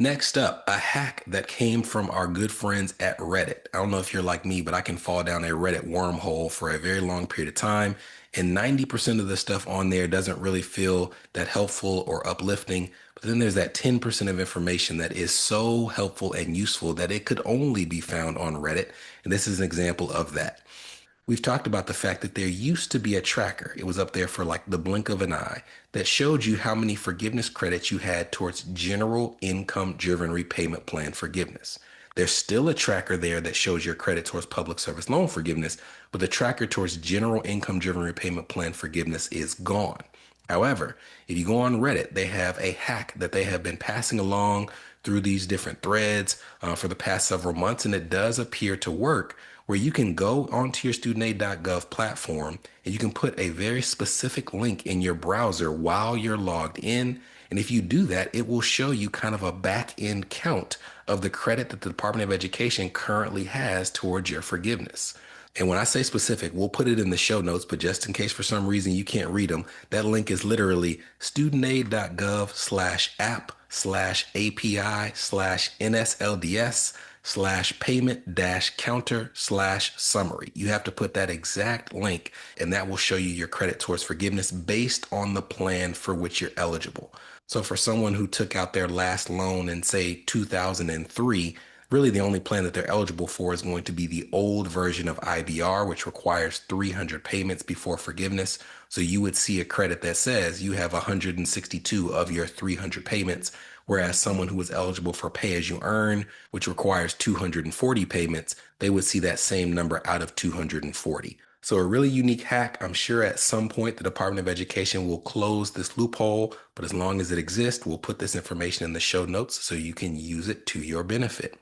Next up, a hack that came from our good friends at Reddit. I don't know if you're like me, but I can fall down a Reddit wormhole for a very long period of time. And 90% of the stuff on there doesn't really feel that helpful or uplifting. But then there's that 10% of information that is so helpful and useful that it could only be found on Reddit. And this is an example of that. We've talked about the fact that there used to be a tracker. It was up there for like the blink of an eye that showed you how many forgiveness credits you had towards general income driven repayment plan forgiveness. There's still a tracker there that shows your credit towards public service loan forgiveness, but the tracker towards general income driven repayment plan forgiveness is gone. However, if you go on Reddit, they have a hack that they have been passing along through these different threads for the past several months, and it does appear to work where you can go onto your StudentAid.gov platform and you can put a very specific link in your browser while you're logged in. And if you do that, it will show you kind of a back end count of the credit that the Department of Education currently has towards your forgiveness. And when I say specific, we'll put it in the show notes, but just in case for some reason you can't read them, that link is literally studentaid.gov/app/API/NSLDS/payment dash counter slash summary. You have to put that exact link and that will show you your credit towards forgiveness based on the plan for which you're eligible. So for someone who took out their last loan in say 2003, really the only plan that they're eligible for is going to be the old version of IBR, which requires 300 payments before forgiveness. So you would see a credit that says you have 162 of your 300 payments, whereas someone who is eligible for pay as you earn, which requires 240 payments, they would see that same number out of 240. So a really unique hack. I'm sure at some point the Department of Education will close this loophole, but as long as it exists, we'll put this information in the show notes so you can use it to your benefit.